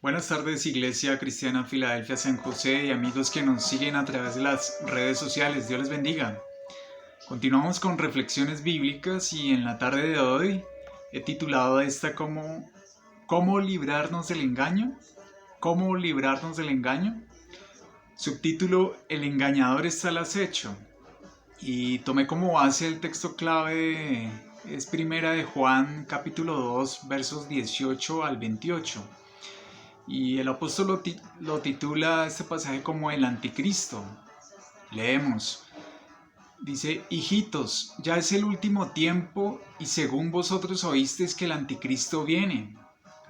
Buenas tardes, Iglesia Cristiana Filadelfia San José y amigos que nos siguen a través de las redes sociales. Dios les bendiga. Continuamos con reflexiones bíblicas y en la tarde de hoy he titulado esta como ¿Cómo librarnos del engaño? ¿Cómo librarnos del engaño? Subtítulo: El engañador está al acecho. Y tomé como base el texto clave, es primera de Juan capítulo 2 versos 18 al 28. Y el apóstol lo titula este pasaje como el anticristo. Leemos. Dice: Hijitos, ya es el último tiempo y según vosotros oísteis que el anticristo viene.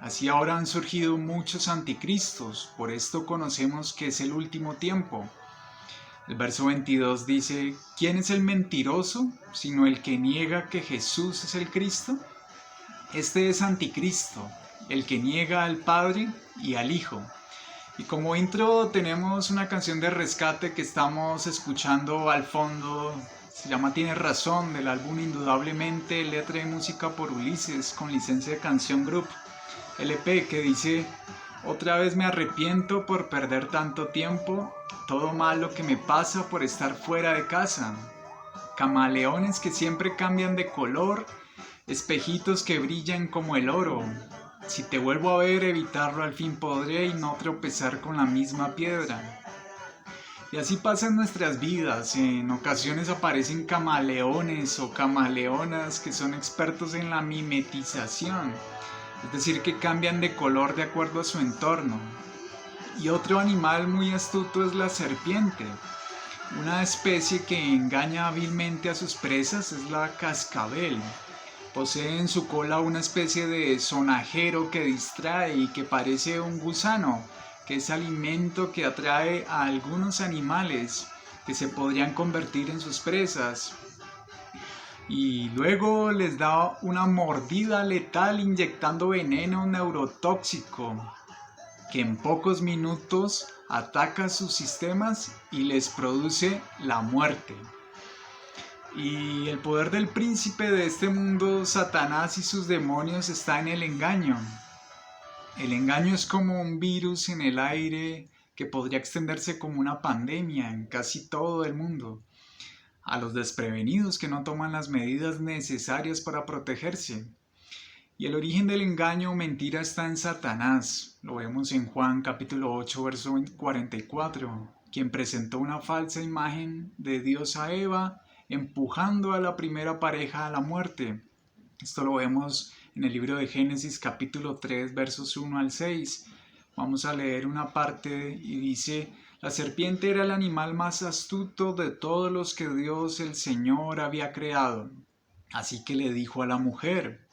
Así ahora han surgido muchos anticristos, por esto conocemos que es el último tiempo. El verso 22 dice: ¿Quién es el mentiroso sino el que niega que Jesús es el Cristo? Este es anticristo, el que niega al Padre y al Hijo. Y como intro tenemos una canción de rescate que estamos escuchando al fondo. Se llama Tienes Razón, del álbum Indudablemente, letra y música por Ulises, con licencia de Canción Group LP, que dice: otra vez me arrepiento por perder tanto tiempo, todo malo que me pasa por estar fuera de casa. Camaleones que siempre cambian de color, espejitos que brillan como el oro. Si te vuelvo a ver, evitarlo al fin podré y no tropezar con la misma piedra. Y así pasan nuestras vidas. En ocasiones aparecen camaleones o camaleonas que son expertos en la mimetización, es decir, que cambian de color de acuerdo a su entorno. Y otro animal muy astuto es la serpiente. Una especie que engaña hábilmente a sus presas es la cascabel. Posee en su cola una especie de sonajero que distrae y que parece un gusano, que es alimento que atrae a algunos animales que se podrían convertir en sus presas. Y luego les da una mordida letal inyectando veneno neurotóxico que en pocos minutos ataca sus sistemas y les produce la muerte. Y el poder del príncipe de este mundo, Satanás, y sus demonios está en el engaño. El engaño es como un virus en el aire que podría extenderse como una pandemia en casi todo el mundo, a los desprevenidos que no toman las medidas necesarias para protegerse. Y el origen del engaño o mentira está en Satanás. Lo vemos en Juan capítulo 8, verso 44, quien presentó una falsa imagen de Dios a Eva, empujando a la primera pareja a la muerte. Esto lo vemos en el libro de Génesis capítulo 3 versos 1 al 6. Vamos a leer una parte y dice: la serpiente era el animal más astuto de todos los que Dios el Señor había creado. Así que le dijo a la mujer: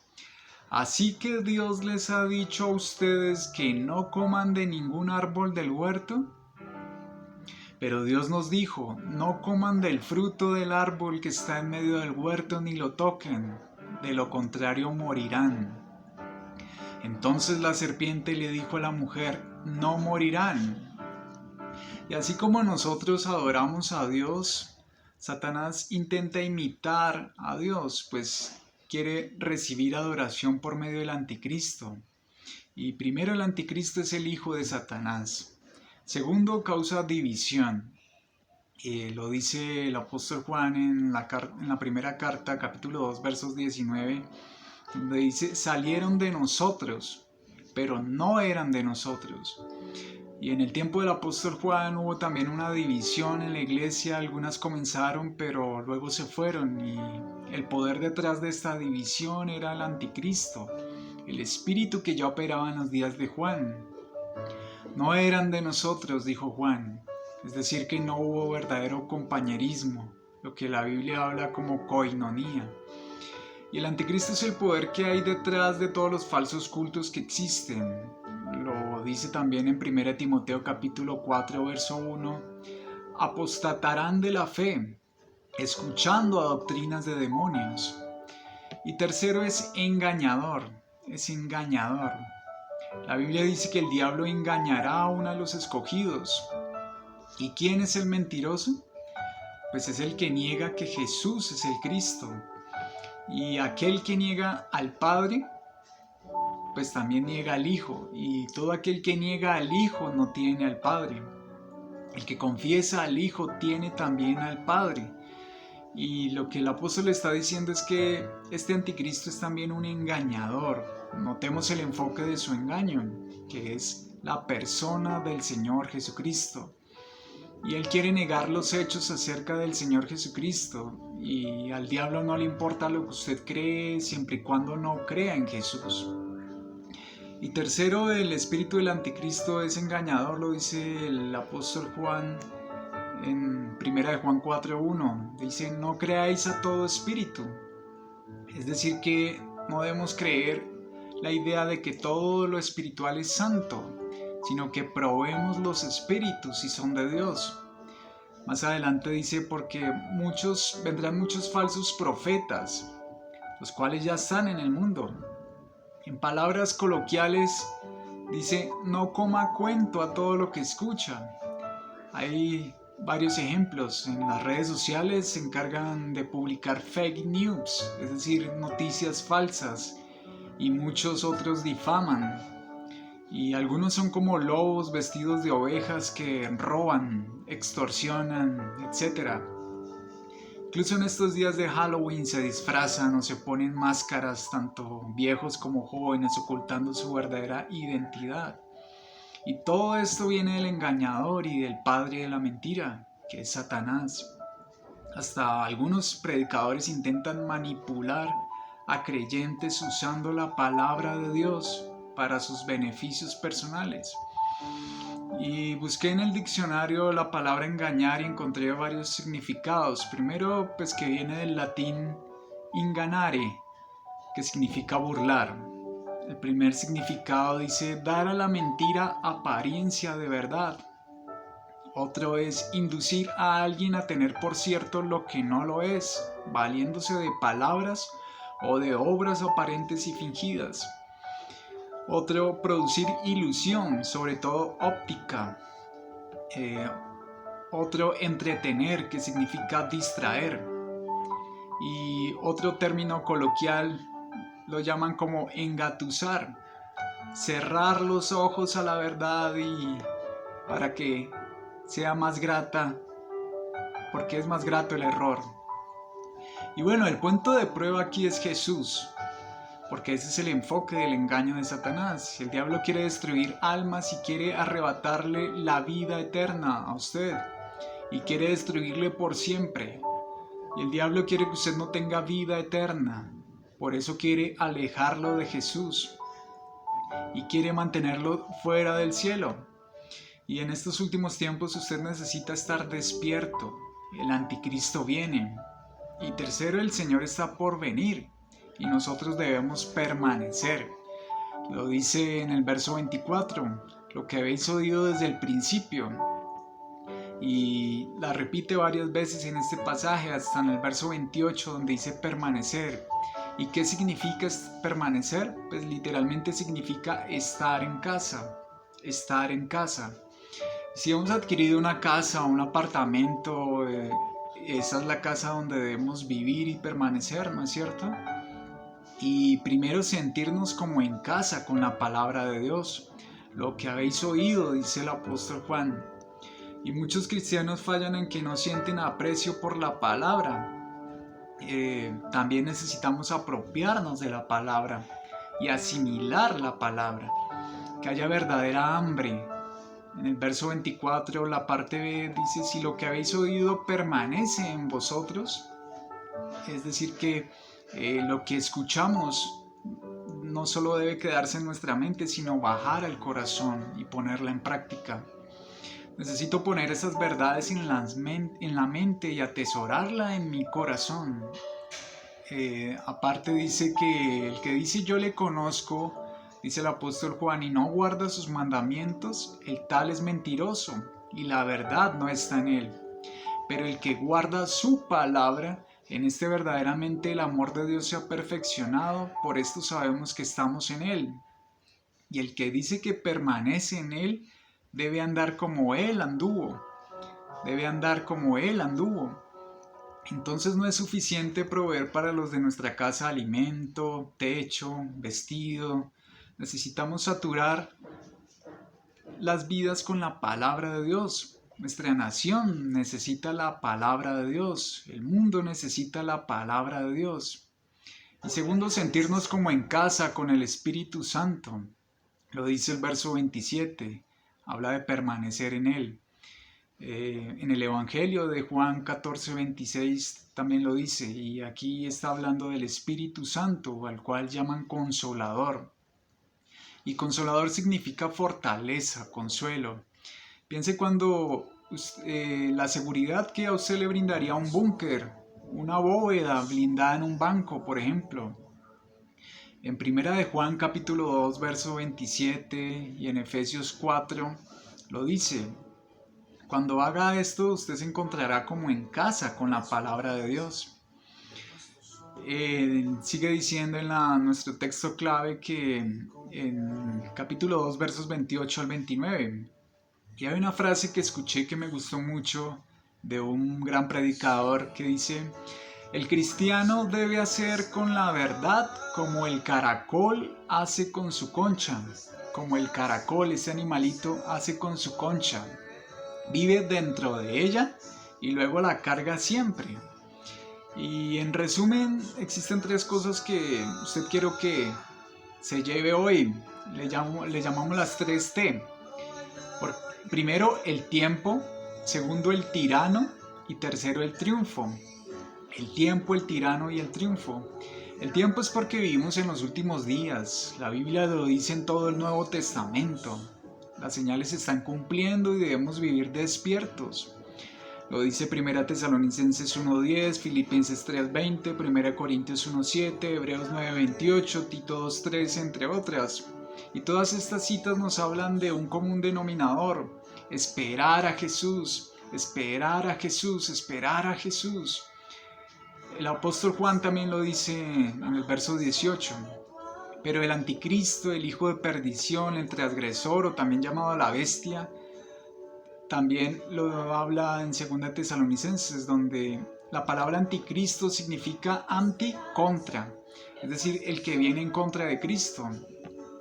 ¿así que Dios les ha dicho a ustedes que no coman de ningún árbol del huerto? Pero Dios nos dijo: no coman del fruto del árbol que está en medio del huerto ni lo toquen, de lo contrario morirán. Entonces la serpiente le dijo a la mujer: no morirán. Y así como nosotros adoramos a Dios, Satanás intenta imitar a Dios, pues quiere recibir adoración por medio del anticristo. Y primero, el anticristo es el hijo de Satanás. Segundo, causa división. Lo dice el apóstol Juan en la primera carta, capítulo 2, versos 19, donde dice: salieron de nosotros, pero no eran de nosotros. Y en el tiempo del apóstol Juan hubo también una división en la iglesia. Algunas comenzaron, pero luego se fueron. Y el poder detrás de esta división era el anticristo, el espíritu que ya operaba en los días de Juan. No eran de nosotros, dijo Juan. Es decir, que no hubo verdadero compañerismo, lo que la Biblia habla como koinonía. Y el anticristo es el poder que hay detrás de todos los falsos cultos que existen. Lo dice también en 1 Timoteo capítulo 4, verso 1. Apostatarán de la fe, escuchando a doctrinas de demonios. Y tercero, es engañador. Es engañador. La Biblia dice que el diablo engañará aún a los escogidos. ¿Y quién es el mentiroso? Pues es el que niega que Jesús es el Cristo. Y aquel que niega al Padre pues también niega al Hijo, y todo aquel que niega al Hijo no tiene al Padre. El que confiesa al Hijo tiene también al Padre. Y lo que el apóstol está diciendo es que este anticristo es también un engañador. Notemos el enfoque de su engaño, que es la persona del Señor Jesucristo. Y él quiere negar los hechos acerca del Señor Jesucristo. Y al diablo no le importa lo que usted cree, siempre y cuando no crea en Jesús. Y tercero, el espíritu del anticristo es engañador, lo dice el apóstol Juan en 1 de Juan 4:1. Dice: no creáis a todo espíritu. Es decir, que no debemos creer la idea de que todo lo espiritual es santo, sino que probemos los espíritus si son de Dios. Más adelante dice: porque vendrán muchos falsos profetas, los cuales ya están en el mundo. En palabras coloquiales dice: no coma cuento a todo lo que escucha. Hay varios ejemplos. En las redes sociales se encargan de publicar fake news, es decir, noticias falsas, y muchos otros difaman. Y algunos son como lobos vestidos de ovejas que roban, extorsionan, etc. Incluso en estos días de Halloween se disfrazan o se ponen máscaras, tanto viejos como jóvenes, ocultando su verdadera identidad. Y todo esto viene del engañador y del padre de la mentira, que es Satanás. Hasta algunos predicadores intentan manipular a creyentes usando la palabra de Dios para sus beneficios personales. Y busqué en el diccionario la palabra engañar y encontré varios significados. Primero, pues que viene del latín inganare, que significa burlar. El primer significado dice: dar a la mentira apariencia de verdad. Otro es inducir a alguien a tener por cierto lo que no lo es, valiéndose de palabras o de obras aparentes y fingidas. Otro, producir ilusión, sobre todo óptica. Otro, entretener, que significa distraer. Y otro término coloquial lo llaman como engatusar, cerrar los ojos a la verdad y para que sea más grata, porque es más grato el error. Y bueno, el punto de prueba aquí es Jesús, porque ese es el enfoque del engaño de Satanás. El diablo quiere destruir almas y quiere arrebatarle la vida eterna a usted, y quiere destruirle por siempre. Y el diablo quiere que usted no tenga vida eterna. Por eso quiere alejarlo de Jesús y quiere mantenerlo fuera del cielo. Y en estos últimos tiempos usted necesita estar despierto. El anticristo viene. Y tercero, el Señor está por venir y nosotros debemos permanecer. Lo dice en el verso 24: lo que habéis oído desde el principio. Y la repite varias veces en este pasaje, hasta en el verso 28, donde dice permanecer. ¿Y qué significa permanecer? Pues literalmente significa estar en casa. Estar en casa. Si hemos adquirido una casa o un apartamento, esa es la casa donde debemos vivir y permanecer, ¿no es cierto? Y primero sentirnos como en casa con la palabra de Dios. Lo que habéis oído, dice el apóstol Juan. Y muchos cristianos fallan en que no sienten aprecio por la palabra. También necesitamos apropiarnos de la palabra y asimilar la palabra. Que haya verdadera hambre. En el verso 24, la parte B dice: si lo que habéis oído permanece en vosotros. Es decir, que lo que escuchamos no solo debe quedarse en nuestra mente, sino bajar al corazón y ponerla en práctica. Necesito poner esas verdades en la mente y atesorarla en mi corazón. Aparte dice que el que dice yo le conozco, dice el apóstol Juan, y no guarda sus mandamientos, el tal es mentiroso y la verdad no está en él. Pero el que guarda su palabra, en este verdaderamente el amor de Dios se ha perfeccionado, por esto sabemos que estamos en él. Y el que dice que permanece en él, debe andar como él anduvo. Debe andar como él anduvo. Entonces no es suficiente proveer para los de nuestra casa alimento, techo, vestido. Necesitamos saturar las vidas con la palabra de Dios. Nuestra nación necesita la palabra de Dios. El mundo necesita la palabra de Dios. Y segundo, sentirnos como en casa con el Espíritu Santo. Lo dice el verso 27. Habla de permanecer en Él. En el Evangelio de Juan 14:26 también lo dice. Y aquí está hablando del Espíritu Santo, al cual llaman Consolador. Y Consolador significa fortaleza, consuelo. Piense cuando la seguridad que a usted le brindaría un búnker, una bóveda blindada en un banco, por ejemplo. En Primera de Juan capítulo 2, verso 27 y en Efesios 4 lo dice. Cuando haga esto, usted se encontrará como en casa con la palabra de Dios. Sigue diciendo en nuestro texto clave que en capítulo 2, versos 28 al 29, y hay una frase que escuché que me gustó mucho de un gran predicador que dice: el cristiano debe hacer con la verdad como el caracol hace con su concha, como el caracol, ese animalito, hace con su concha. Vive dentro de ella y luego la carga siempre. Y en resumen, existen tres cosas que usted quiero que se lleve hoy. Le llamamos las 3T. Primero, el tiempo. Segundo, el tirano. Y tercero, el triunfo. El tiempo, el tirano y el triunfo. El tiempo es porque vivimos en los últimos días. La Biblia lo dice en todo el Nuevo Testamento. Las señales se están cumpliendo y debemos vivir despiertos. Lo dice 1 Tesalonicenses 1:10, Filipenses 3:20, 1 Corintios 1:7, Hebreos 9:28, Tito 2:13, entre otras. Y todas estas citas nos hablan de un común denominador: esperar a Jesús, esperar a Jesús, esperar a Jesús. El apóstol Juan también lo dice en el verso 18. Pero el anticristo, el hijo de perdición, el transgresor o también llamado la bestia, también lo habla en 2 Tesalonicenses, donde la palabra anticristo significa anti-contra, es decir, el que viene en contra de Cristo.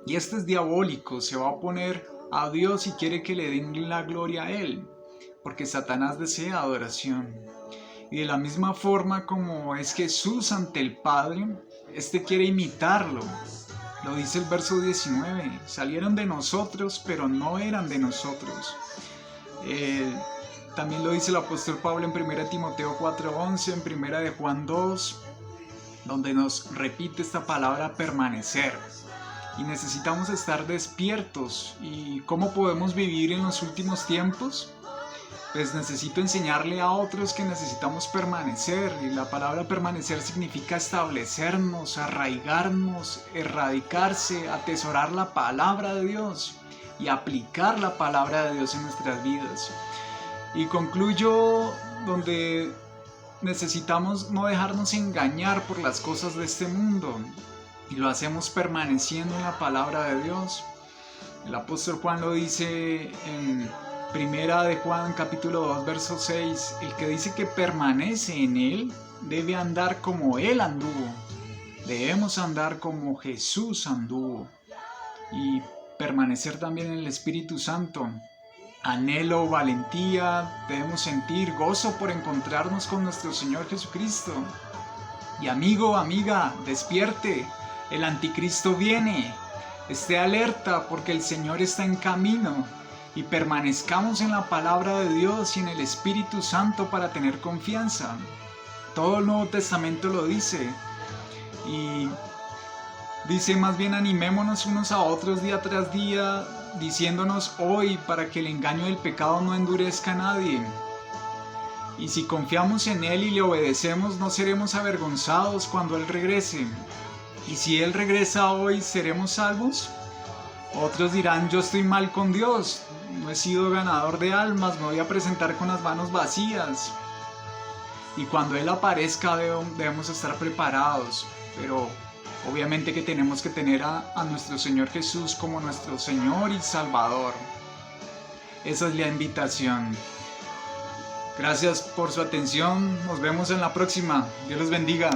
Y este es diabólico, se va a oponer a Dios y quiere que le den la gloria a Él, porque Satanás desea adoración. Y de la misma forma como es Jesús ante el Padre, este quiere imitarlo. Lo dice el verso 19, salieron de nosotros, pero no eran de nosotros. También lo dice el apóstol Pablo en 1 Timoteo 4:11, en 1 de Juan 2, donde nos repite esta palabra permanecer. Y necesitamos estar despiertos. ¿Y cómo podemos vivir en los últimos tiempos? Pues necesito enseñarle a otros que necesitamos permanecer. Y la palabra permanecer significa establecernos, arraigarnos, erradicarse, atesorar la palabra de Dios y aplicar la palabra de Dios en nuestras vidas. Y concluyo donde necesitamos no dejarnos engañar por las cosas de este mundo, y lo hacemos permaneciendo en la palabra de Dios. El apóstol Juan lo dice en 1 de Juan capítulo 2 verso 6, el que dice que permanece en Él debe andar como Él anduvo. Debemos andar como Jesús anduvo y permanecer también en el Espíritu Santo. Anhelo, valentía, debemos sentir gozo por encontrarnos con nuestro Señor Jesucristo. Y amigo, amiga, despierte, el anticristo viene. Esté alerta porque el Señor está en camino. Y permanezcamos en la palabra de Dios y en el Espíritu Santo para tener confianza. Todo el Nuevo Testamento lo dice. Y dice más bien animémonos unos a otros día tras día, diciéndonos hoy para que el engaño del pecado no endurezca a nadie. Y si confiamos en Él y le obedecemos, no seremos avergonzados cuando Él regrese. Y si Él regresa hoy, ¿seremos salvos? Otros dirán, yo estoy mal con Dios, no he sido ganador de almas, me voy a presentar con las manos vacías. Y cuando Él aparezca debemos estar preparados, pero obviamente que tenemos que tener a nuestro Señor Jesús como nuestro Señor y Salvador. Esa es la invitación. Gracias por su atención, nos vemos en la próxima. Dios los bendiga.